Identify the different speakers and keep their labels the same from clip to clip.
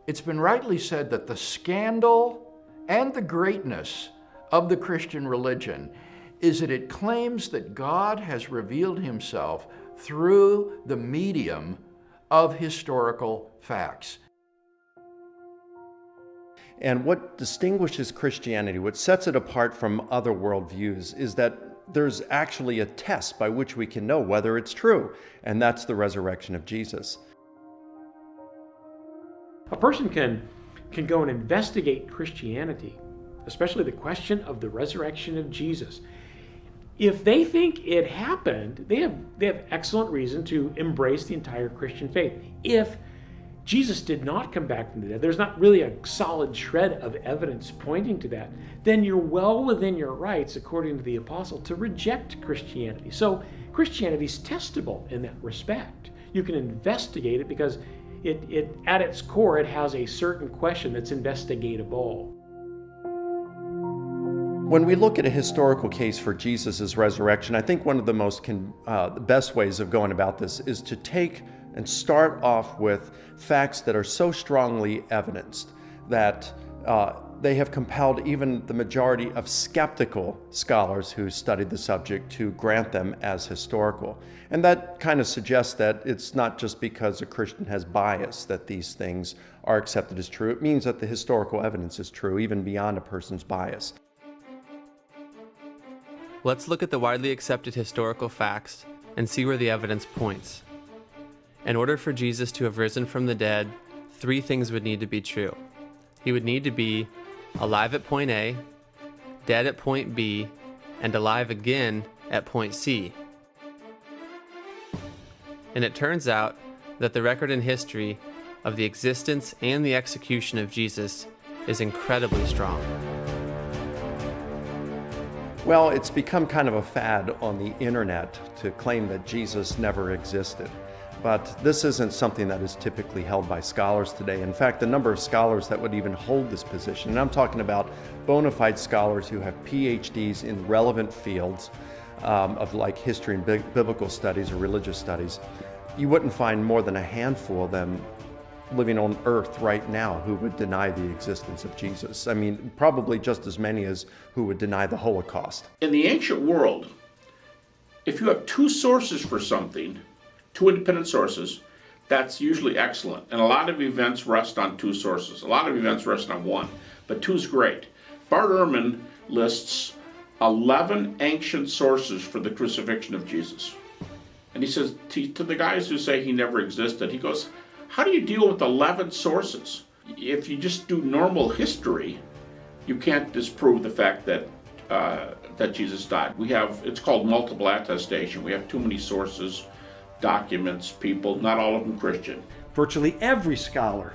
Speaker 1: It's been rightly said that the scandal and the greatness of the Christian religion is that it claims that God has revealed himself through the medium of historical facts.
Speaker 2: And what distinguishes Christianity, what sets it apart from other worldviews, is that there's actually a test by which we can know whether it's true, and that's the resurrection of Jesus.
Speaker 3: A person can go and investigate Christianity, especially the question of the resurrection of Jesus. If they think it happened, they have excellent reason to embrace the entire Christian faith. If Jesus did not come back from the dead, there's not really a solid shred of evidence pointing to that, then you're well within your rights, according to the apostle, to reject Christianity. So Christianity's testable in that respect. You can investigate it because it at its core, it has a certain question that's investigatable.
Speaker 2: When we look at a historical case for Jesus' resurrection, I think one of the best ways of going about this is to take and start off with facts that are so strongly evidenced that they have compelled even the majority of skeptical scholars who studied the subject to grant them as historical. And that kind of suggests that it's not just because a Christian has bias that these things are accepted as true. It means that the historical evidence is true, even beyond a person's bias.
Speaker 4: Let's look at the widely accepted historical facts and see where the evidence points. In order for Jesus to have risen from the dead, 3 things would need to be true. He would need to be alive at point A, dead at point B, and alive again at point C. And it turns out that the record in history of the existence and the execution of Jesus is incredibly strong.
Speaker 2: Well, it's become kind of a fad on the internet to claim that Jesus never existed. But this isn't something that is typically held by scholars today. In fact, the number of scholars that would even hold this position, and I'm talking about bona fide scholars who have PhDs in relevant fields of like history and biblical studies or religious studies, you wouldn't find more than a handful of them living on earth right now who would deny the existence of Jesus. I mean, probably just as many as who would deny the Holocaust.
Speaker 5: In the ancient world, if you have 2 sources for something, 2 independent sources, that's usually excellent. And a lot of events rest on 2 sources. A lot of events rest on 1, but 2 is great. Bart Ehrman lists 11 ancient sources for the crucifixion of Jesus. And he says to the guys who say he never existed, he goes, how do you deal with 11 sources? If you just do normal history, you can't disprove the fact that that Jesus died. It's called multiple attestation. We have too many sources, documents, people, not all of them Christian.
Speaker 6: Virtually every scholar,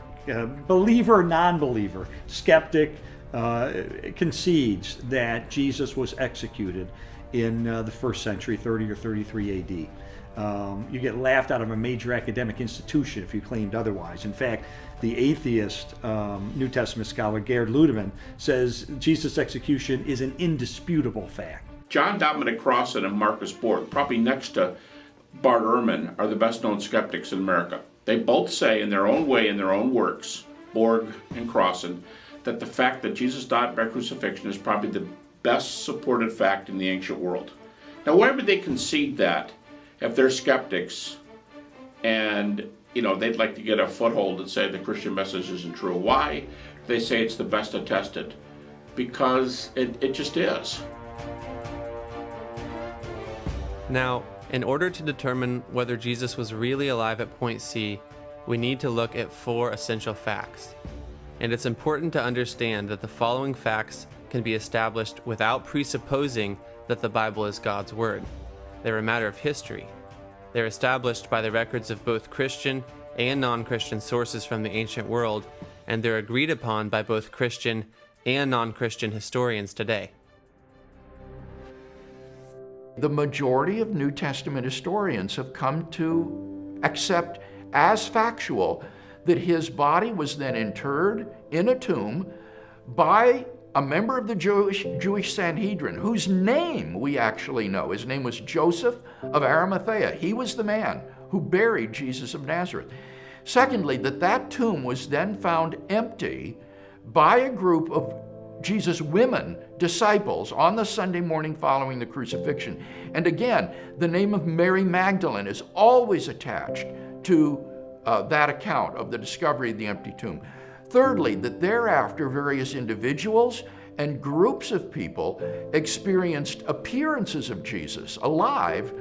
Speaker 6: believer or non-believer, skeptic, concedes that Jesus was executed in the 1st century, 30 or 33 AD. You get laughed out of a major academic institution if you claimed otherwise. In fact, the atheist New Testament scholar Gerd Ludemann says Jesus' execution is an indisputable fact.
Speaker 5: John Dominic Crossan and Marcus Borg, probably next to Bart Ehrman, are the best known skeptics in America. They both say in their own way, in their own works, Borg and Crossan, that the fact that Jesus died by crucifixion is probably the best supported fact in the ancient world. Now, why would they concede that if they're skeptics and they'd like to get a foothold and say the Christian message isn't true? Why do they say it's the best attested? Because it just is.
Speaker 4: Now, in order to determine whether Jesus was really alive at point C, we need to look at 4 essential facts. And it's important to understand that the following facts can be established without presupposing that the Bible is God's Word. They're a matter of history. They're established by the records of both Christian and non-Christian sources from the ancient world, and they're agreed upon by both Christian and non-Christian historians today.
Speaker 1: The majority of New Testament historians have come to accept as factual that his body was then interred in a tomb by a member of the Jewish Sanhedrin, whose name we actually know. His name was Joseph of Arimathea. He was the man who buried Jesus of Nazareth. Secondly, that tomb was then found empty by a group of Jesus' women disciples on the Sunday morning following the crucifixion. And again, the name of Mary Magdalene is always attached to that account of the discovery of the empty tomb. Thirdly, that thereafter various individuals and groups of people experienced appearances of Jesus alive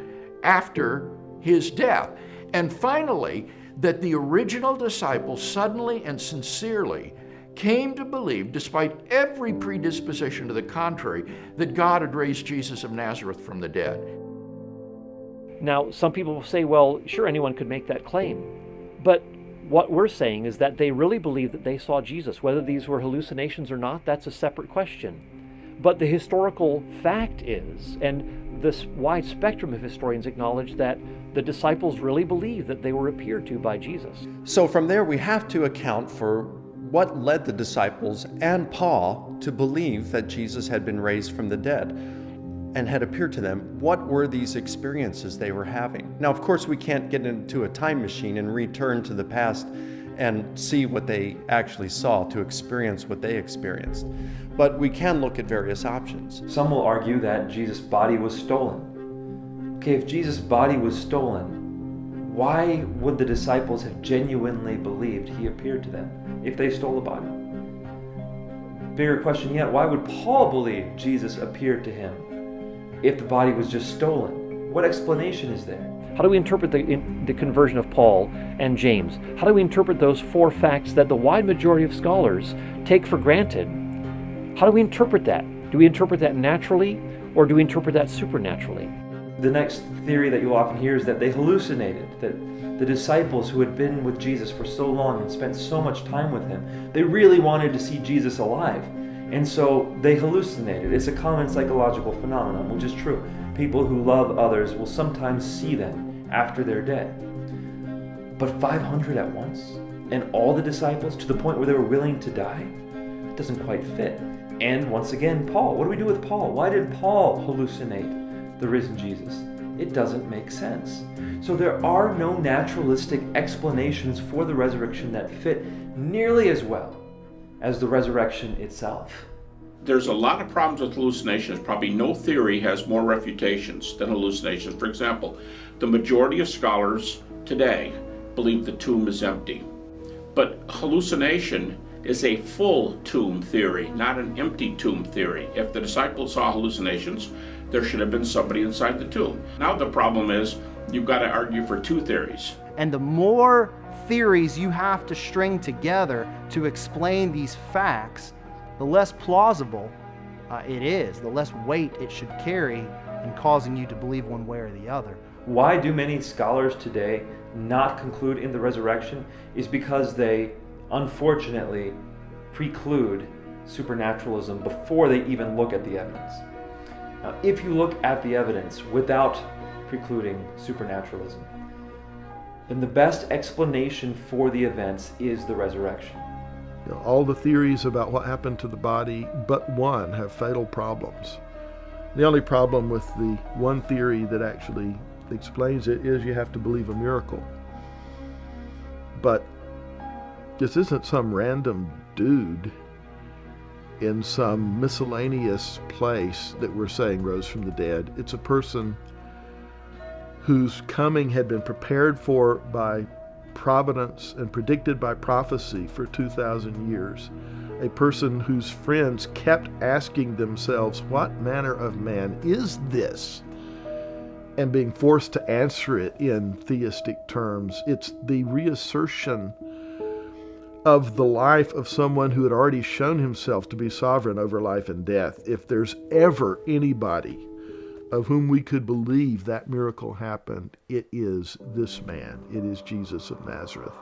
Speaker 1: after his death. And finally, that the original disciples suddenly and sincerely came to believe, despite every predisposition to the contrary, that God had raised Jesus of Nazareth from the dead.
Speaker 7: Now, some people will say, well, sure, anyone could make that claim. But what we're saying is that they really believed that they saw Jesus. Whether these were hallucinations or not, that's a separate question. But the historical fact is, and this wide spectrum of historians acknowledge, that the disciples really believed that they were appeared to by Jesus.
Speaker 2: So from there, we have to account for what led the disciples and Paul to believe that Jesus had been raised from the dead and had appeared to them. What were these experiences they were having? Now, of course, we can't get into a time machine and return to the past and see what they actually saw, to experience what they experienced. But we can look at various options.
Speaker 8: Some will argue that Jesus' body was stolen. Okay, if Jesus' body was stolen, why would the disciples have genuinely believed he appeared to them if they stole the body? Bigger question yet, why would Paul believe Jesus appeared to him if the body was just stolen? What explanation is there?
Speaker 7: How do we interpret the conversion of Paul and James? How do we interpret those four facts that the wide majority of scholars take for granted? How do we interpret that? Do we interpret that naturally, or do we interpret that supernaturally?
Speaker 8: The next theory that you'll often hear is that they hallucinated, that the disciples who had been with Jesus for so long and spent so much time with him, they really wanted to see Jesus alive. And so they hallucinated. It's a common psychological phenomenon, which is true. People who love others will sometimes see them after they're dead. But 500 at once? And all the disciples to the point where they were willing to die? It doesn't quite fit. And once again, Paul. What do we do with Paul? Why did Paul hallucinate the risen Jesus? It doesn't make sense. So there are no naturalistic explanations for the resurrection that fit nearly as well as the resurrection itself.
Speaker 5: There's a lot of problems with hallucinations. Probably no theory has more refutations than hallucinations. For example, the majority of scholars today believe the tomb is empty. But hallucination is a full tomb theory, not an empty tomb theory. If the disciples saw hallucinations, there should have been somebody inside the tomb. Now the problem is, you've got to argue for two theories.
Speaker 9: And the more theories you have to string together to explain these facts, the less plausible it is, the less weight it should carry in causing you to believe one way or the other.
Speaker 8: Why do many scholars today not conclude in the resurrection is because they, unfortunately, preclude supernaturalism before they even look at the evidence. Now, if you look at the evidence without precluding supernaturalism, then the best explanation for the events is the resurrection.
Speaker 10: You know, all the theories about what happened to the body but one have fatal problems. The only problem with the one theory that actually explains it is you have to believe a miracle. But this isn't some random dude in some miscellaneous place that we're saying rose from the dead. It's a person whose coming had been prepared for by providence and predicted by prophecy for 2,000 years. A person whose friends kept asking themselves, what manner of man is this? And being forced to answer it in theistic terms. It's the reassertion of the life of someone who had already shown himself to be sovereign over life and death. If there's ever anybody of whom we could believe that miracle happened, it is this man. It is Jesus of Nazareth.